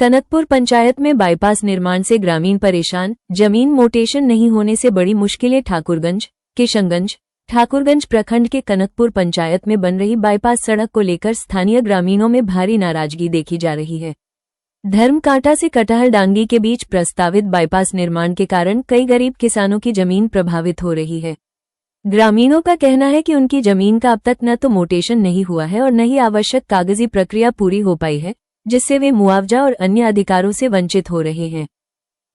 कनकपुर पंचायत में बाईपास निर्माण से ग्रामीण परेशान, जमीन मोटेशन नहीं होने से बड़ी मुश्किलें। ठाकुरगंज, किशनगंज, ठाकुरगंज प्रखंड के कनकपुर पंचायत में बन रही बाईपास सड़क को लेकर स्थानीय ग्रामीणों में भारी नाराजगी देखी जा रही है। धर्मकांटा से कटहलडांगी के बीच प्रस्तावित बाईपास निर्माण के कारण कई गरीब किसानों की जमीन प्रभावित हो रही है। ग्रामीणों का कहना है कि उनकी जमीन का अब तक न तो मोटेशन नहीं हुआ है और न ही आवश्यक कागजी प्रक्रिया पूरी हो पाई है, जिससे वे मुआवजा और अन्य अधिकारों से वंचित हो रहे हैं।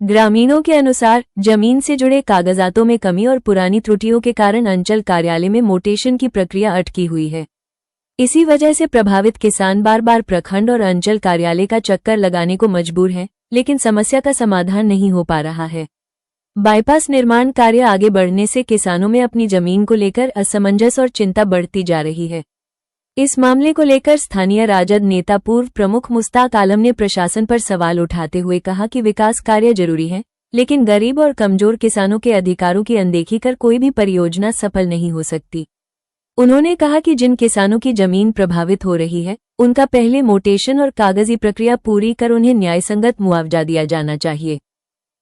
ग्रामीणों के अनुसार जमीन से जुड़े कागजातों में कमी और पुरानी त्रुटियों के कारण अंचल कार्यालय में मोटेशन की प्रक्रिया अटकी हुई है। इसी वजह से प्रभावित किसान बार बार प्रखंड और अंचल कार्यालय का चक्कर लगाने को मजबूर हैं, लेकिन समस्या का समाधान नहीं हो पा रहा है। बाईपास निर्माण कार्य आगे बढ़ने से किसानों में अपनी जमीन को लेकर असमंजस और चिंता बढ़ती जा रही है। इस मामले को लेकर स्थानीय राजद नेता पूर्व प्रमुख मुश्ताक आलम ने प्रशासन पर सवाल उठाते हुए कहा कि विकास कार्य जरूरी है, लेकिन गरीब और कमजोर किसानों के अधिकारों की अनदेखी कर कोई भी परियोजना सफल नहीं हो सकती। उन्होंने कहा कि जिन किसानों की जमीन प्रभावित हो रही है, उनका पहले मोटेशन और कागजी प्रक्रिया पूरी कर उन्हें न्यायसंगत मुआवजा दिया जाना चाहिए।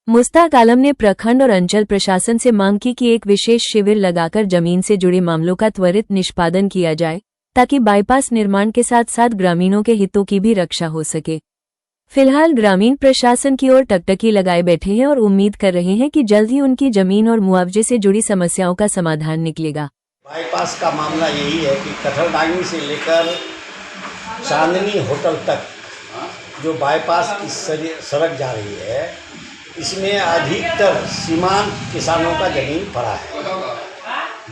मुश्ताक आलम ने प्रखंड और अंचल प्रशासन से मांग की कि एक विशेष शिविर लगाकर जमीन से जुड़े मामलों का त्वरित निष्पादन किया जाए, ताकि बाईपास निर्माण के साथ साथ ग्रामीणों के हितों की भी रक्षा हो सके। फिलहाल ग्रामीण प्रशासन की ओर टकटकी लगाए बैठे हैं और उम्मीद कर रहे हैं कि जल्द ही उनकी जमीन और मुआवजे से जुड़ी समस्याओं का समाधान निकलेगा। बाईपास का मामला यही है कि कटहलडांगी से लेकर चांदनी होटल तक जो बाईपास की सड़क जा रही है, इसमें अधिकतर सीमांत किसानों का जमीन पड़ा है।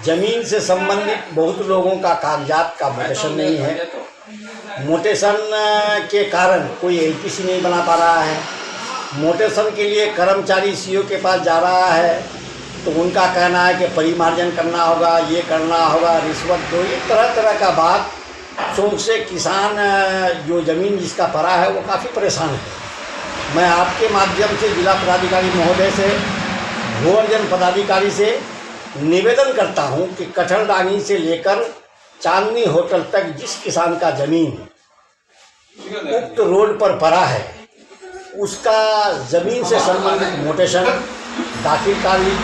जमीन से संबंधित बहुत लोगों का कागजात का मोटेशन नहीं है। मोटेशन के कारण कोई एलपीसी नहीं बना पा रहा है। मोटेशन के लिए कर्मचारी सीओ के पास जा रहा है तो उनका कहना है कि परिमार्जन करना होगा, ये करना होगा, रिश्वत दो, ये तरह तरह का बात सुन से किसान जो ज़मीन जिसका पड़ा है वो काफ़ी परेशान है। मैं आपके माध्यम से जिला पदाधिकारी महोदय से, भूअर्जन पदाधिकारी से निवेदन करता हूं कि कटहलडांगी से लेकर चांदनी होटल तक जिस किसान का ज़मीन उक्त रोड पर पड़ा है, उसका ज़मीन से संबंधित मोटेशन, दाखिलकारी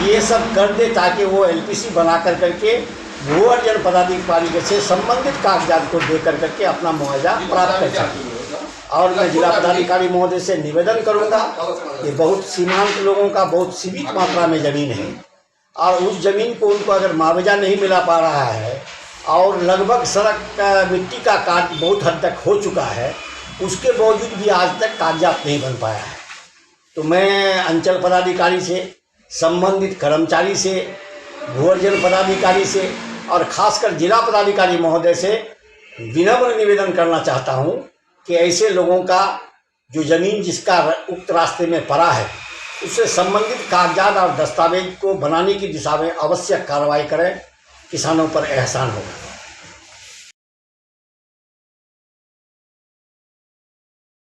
ये सब कर दे, ताकि वो एलपीसी बना करके भूअर्जन पदाधिकारी से संबंधित कागजात को दे करके अपना मुआवजा प्राप्त कर सकें। और मैं जिला पदाधिकारी महोदय से निवेदन करूंगा कि बहुत सीमांत लोगों का बहुत सीमित मात्रा में ज़मीन है और उस ज़मीन को उनको अगर मुआवजा नहीं मिला पा रहा है और लगभग सड़क का मिट्टी का कार्य बहुत हद तक हो चुका है, उसके बावजूद भी आज तक कागजात नहीं बन पाया है। तो मैं अंचल पदाधिकारी से, संबंधित कर्मचारी से, भूअर्जन पदाधिकारी से और खासकर जिला पदाधिकारी महोदय से विनम्र निवेदन करना चाहता हूँ कि ऐसे लोगों का जो ज़मीन जिसका उक्त रास्ते में पड़ा है, उससे संबंधित कागजात और दस्तावेज को बनाने की दिशा में आवश्यक कार्रवाई करें। किसानों पर एहसान होगा।